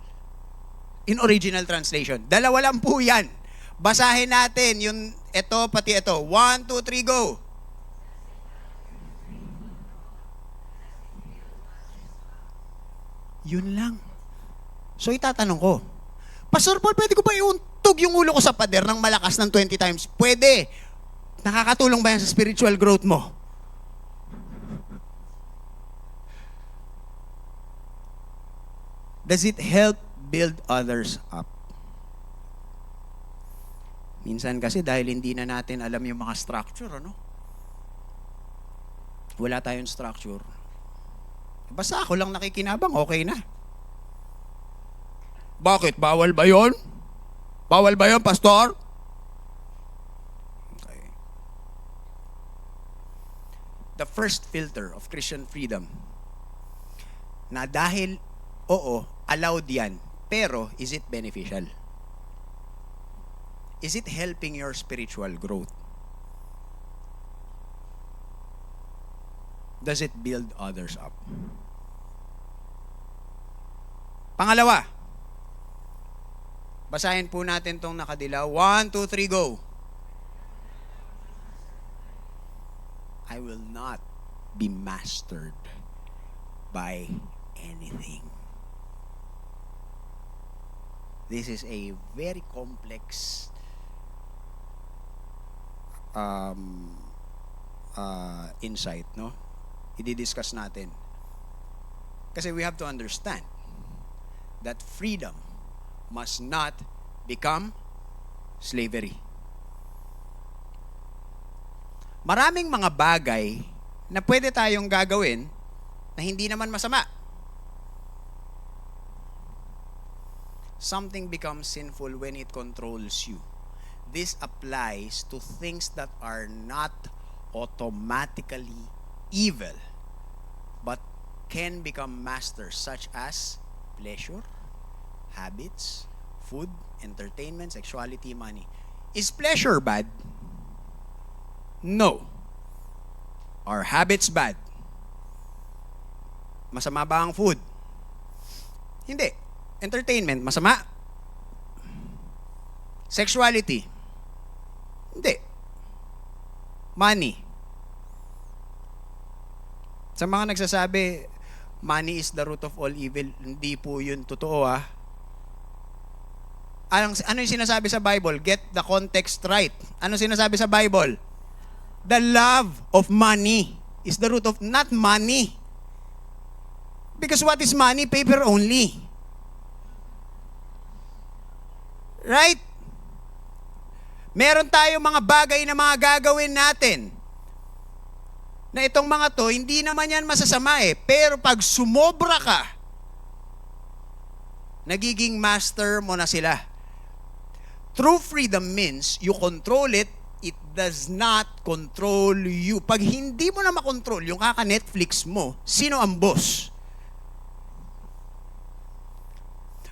In original translation. Dalawa lang po yan. Basahin natin yung ito pati ito. 1, 2, 3, go! Yun lang. So itatanong ko, Pastor Paul, pwede ko ba iuntog yung ulo ko sa pader ng malakas ng 20 times? Pwede. Nakakatulong ba yan sa spiritual growth mo? Does it help build others up? Minsan kasi dahil hindi na natin alam yung mga structure, ano? Wala tayong structure. Basta ako lang nakikinabang, okay na. Bakit? Bawal ba yon? Bawal ba yon, Pastor? Okay. The first filter of Christian freedom na dahil, oo, allowed yan, pero is it beneficial? Is it helping your spiritual growth? Does it build others up? Pangalawa, basahin po natin tong nakadilaw. 1, 2, 3, go. I will not be mastered by anything. This is a very complex insight, no? I-discuss natin. Kasi we have to understand that freedom must not become slavery. Maraming mga bagay na pwede tayong gagawin na hindi naman masama. Something becomes sinful when it controls you. This applies to things that are not automatically evil, but can become masters, such as pleasure, habits, food, entertainment, sexuality, money. Is pleasure bad? No. Are habits bad? Masama ba ang food? Hindi. Entertainment, masama? Sexuality? Hindi. Money? Sa mga nagsasabi, money is the root of all evil, hindi po yun totoo, ah. Ano yung sinasabi sa Bible? Get the context right. Ano sinasabi sa Bible? The love of money is the root of, not money. Because what is money? Paper only. Right? Meron tayong mga bagay na mga gagawin natin na itong mga to, hindi naman yan masasama eh. Pero pag sumobra ka, nagiging master mo na sila. True freedom means you control it, it does not control you. Pag hindi mo na makontrol yung kaka-Netflix mo, sino ang boss?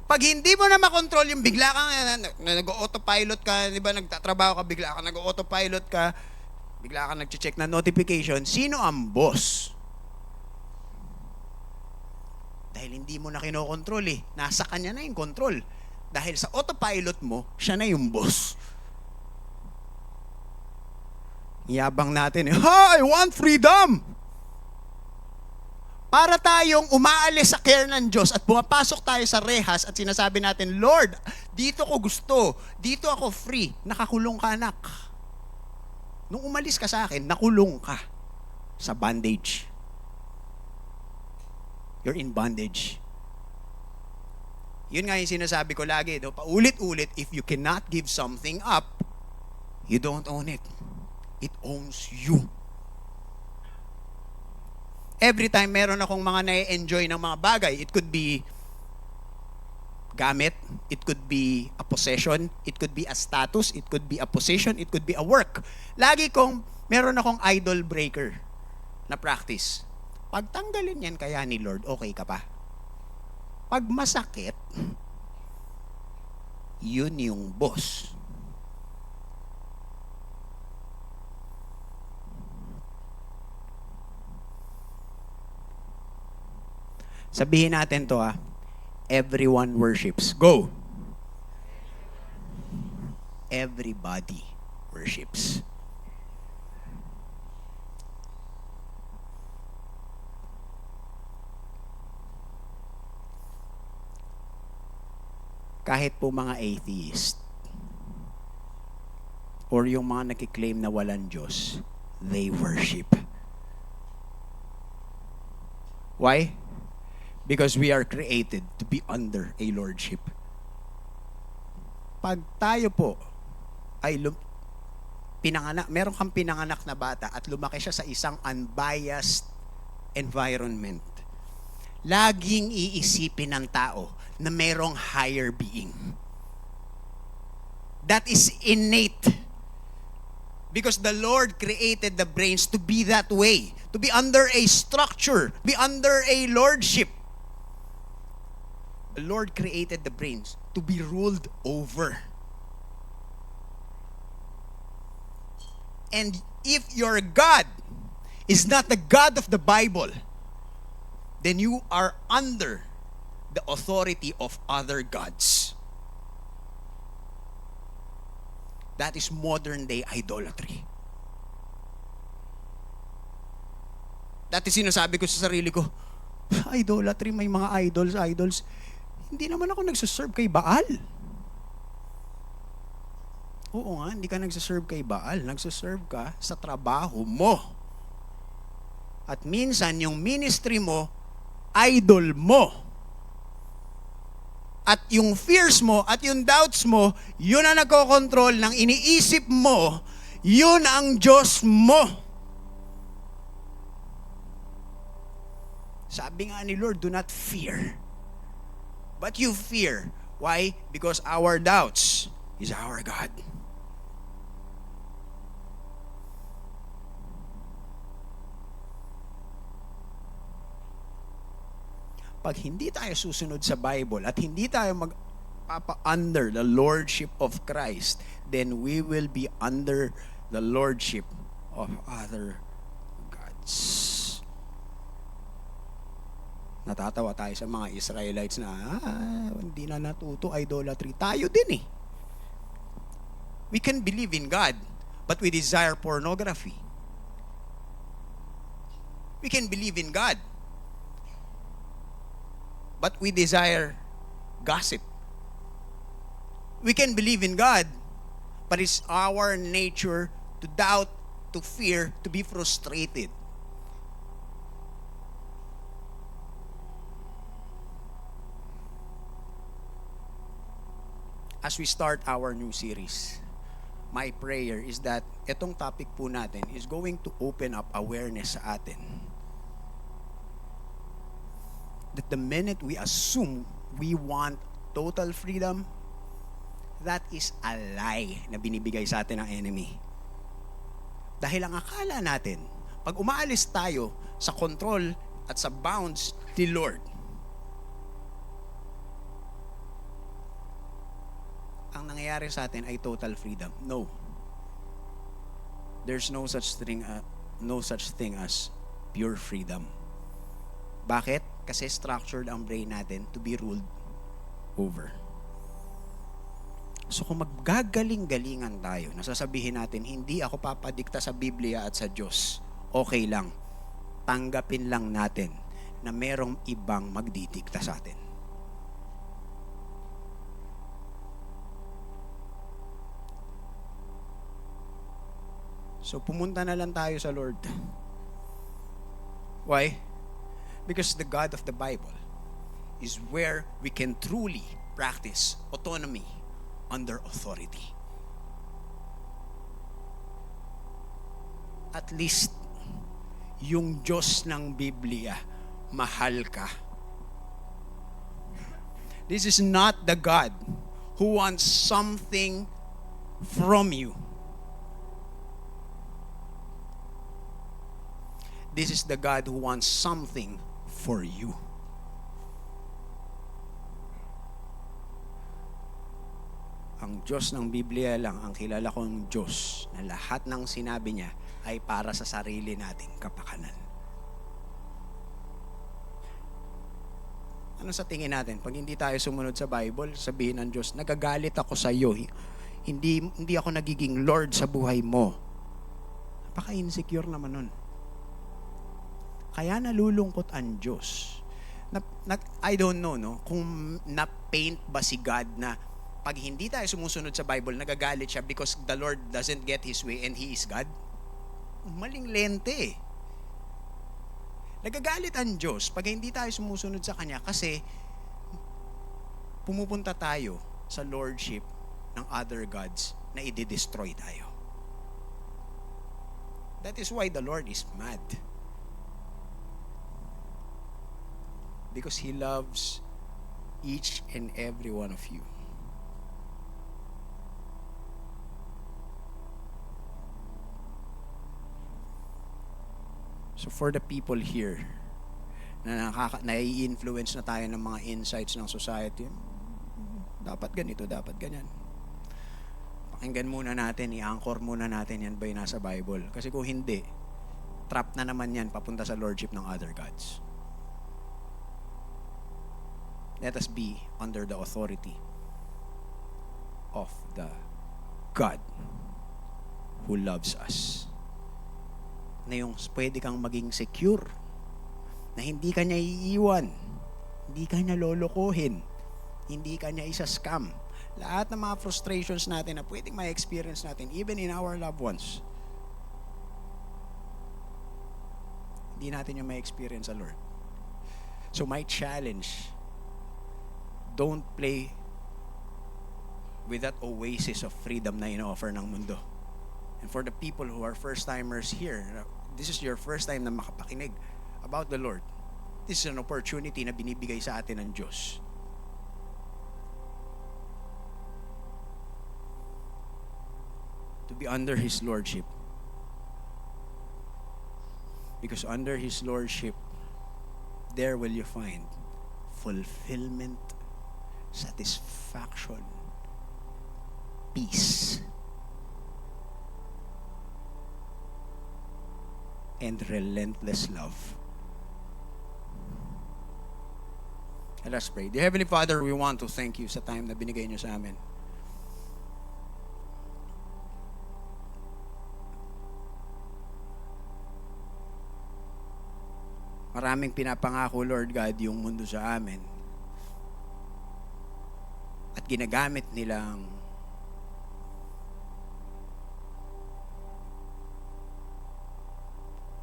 Pag hindi mo na makontrol yung bigla kang nag-autopilot ka, di ba nagtatrabaho ka, bigla ka nag-autopilot ka, bigla ka nag-check na notification, sino ang boss? Dahil hindi mo na kinokontrol eh. Nasa kanya na yung control. Dahil sa autopilot mo, siya na yung boss. Yabang natin eh, I want freedom! Para tayong umaalis sa care ng Diyos at pumapasok tayo sa rehas at sinasabi natin, Lord, dito ko gusto, dito ako free, nakakulong ka anak. Nung umalis ka sa akin, nakulong ka sa bondage. You're in bondage. Yun nga yung sinasabi ko lagi, no? Paulit-ulit, if you cannot give something up, you don't own it. It owns you. Every time meron akong mga na-enjoy ng mga bagay, it could be gamit, it could be a possession, it could be a status, it could be a position, it could be a work. Lagi kong meron akong idol breaker. na practice. Pag tanggalin yan kaya ni Lord, okay ka pa. Pag masakit, yun yung boss. Sabihin natin to everyone worships. Go! Everybody worships. Kahit po mga atheist or yung mga nakiklaim na walang Diyos, they worship. Why? Because we are created to be under a lordship. Pag tayo po ay pinanganak, meron kang pinanganak na bata at lumaki siya sa isang unbiased environment, laging iisipin ng tao na merong higher being. That is innate. Because the Lord created the brains to be that way. To be under a structure. Be under a lordship. The Lord created the brains to be ruled over. And if your God is not the God of the Bible, then you are under the authority of other gods. That is modern day idolatry. Dati sinasabi ko sa sarili ko, idolatry, may mga idols. Hindi naman ako nagsaserve kay Baal. Oo nga, hindi ka nagsaserve kay Baal. Nagsaserve ka sa trabaho mo. At minsan, yung ministry mo, idol mo. At yung fears mo at yung doubts mo, yun ang nagkokontrol ng iniisip mo, yun ang Diyos mo. Sabi nga ni Lord, do not fear. But you fear. Why? Because our doubts is our God. Pag hindi tayo susunod sa Bible at hindi tayo under the lordship of Christ, then we will be under the lordship of other gods. Natatawa tayo sa mga Israelites na hindi na natuto idolatry. Tayo din eh. We can believe in God, but we desire pornography. We can believe in God, but we desire gossip. We can believe in God, but it's our nature to doubt, to fear, to be frustrated. As we start our new series, my prayer is that itong topic po natin is going to open up awareness sa atin. That the minute we assume we want total freedom, that is a lie na binibigay sa atin ng enemy. Dahil ang akala natin, pag umaalis tayo sa control at sa bounds ni Lord, ang nangyayari sa atin ay total freedom. No. There's no such thing as pure freedom. Bakit? Kasi structured ang brain natin to be ruled over. So kung maggagaling-galingan tayo, nasasabihin natin, hindi ako papadikta sa Biblia at sa Diyos, okay lang. Tanggapin lang natin na merong ibang magdidikta sa atin. So pumunta na lang tayo sa Lord. Why? Because the God of the Bible is where we can truly practice autonomy under authority. At least, yung Diyos ng Biblia, mahal ka. This is not the God who wants something from you. this is the God who wants something for you. Ang Diyos ng Biblia lang ang kilala kong Diyos na lahat ng sinabi niya ay para sa sarili nating kapakanan. Ano sa tingin natin? Pag hindi tayo sumunod sa Bible, sabihin ng Diyos, nagagalit ako sa iyo. Hindi ako nagiging Lord sa buhay mo. Napaka-insecure naman nun. Kaya nalulungkot ang Diyos. I don't know, no? Kung na-paint ba si God na pag hindi tayo sumusunod sa Bible, nagagalit siya because the Lord doesn't get His way and He is God? Maling lente eh. Nagagalit ang Diyos pag hindi tayo sumusunod sa Kanya kasi pumupunta tayo sa lordship ng other gods na i-destroy tayo. That is why the Lord is mad. Because He loves each and every one of you. So for the people here na nai-influence na tayo ng mga insights ng society, dapat ganito, dapat ganyan. Pakinggan muna natin, i-anchor muna natin yan ba yung nasa Bible. Kasi kung hindi, trap na naman yan papunta sa lordship ng other gods. Let us be under the authority of the God who loves us. Na yung pwede kang maging secure, na hindi ka niya iiwan, hindi ka niya lolokohin, hindi ka niya isa-scam. Lahat ng mga frustrations natin na pwedeng ma-experience natin, even in our loved ones, hindi natin yung ma-experience sa Lord. So my challenge, don't play with that oasis of freedom na ino-offer ng mundo. And for the people who are first-timers here, this is your first time na makapakinig about the Lord. This is an opportunity na binibigay sa atin ng Diyos. To be under His Lordship. Because under His Lordship, there will you find fulfillment, satisfaction, peace, and relentless love. And let's pray. Dear Heavenly Father, we want to thank you sa time na binigay niyo sa amin. Maraming pinapangako, Lord God, yung mundo sa amin. At ginagamit nilang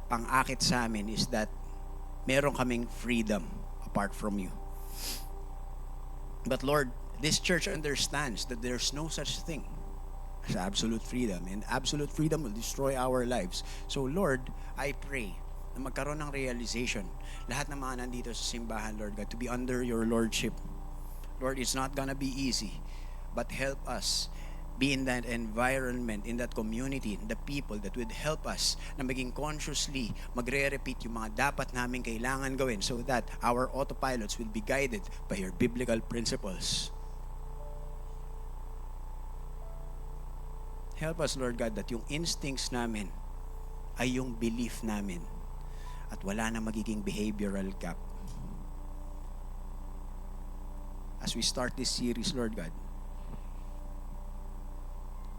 pang-akit sa amin is that meron kaming freedom apart from you. But Lord, this church understands that there's no such thing as absolute freedom, and absolute freedom will destroy our lives. So Lord, I pray na magkaroon ng realization lahat ng mga nandito sa simbahan, Lord God, to be under your lordship. Lord, it's not gonna be easy, but help us be in that environment, in that community, the people that would help us na maging consciously magre-repeat yung mga dapat namin kailangan gawin so that our autopilots will be guided by your biblical principles. Help us, Lord God, that yung instincts namin ay yung belief namin at wala na magiging behavioral gap. As we start this series, Lord God,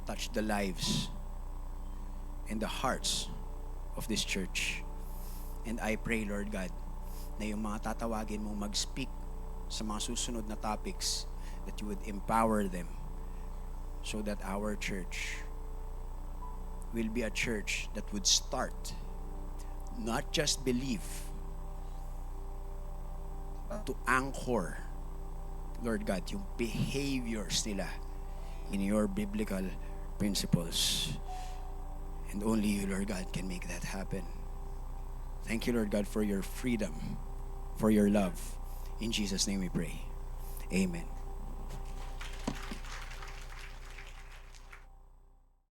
touch the lives and the hearts of this church. And I pray, Lord God, na yung mga tatawagin mong mag-speak sa mga susunod na topics, that you would empower them so that our church will be a church that would start, not just believe, but to anchor, Lord God, yung behaviors nila in your biblical principles. And only you, Lord God, can make that happen. Thank you, Lord God, for your freedom, for your love. In Jesus' name we pray. Amen.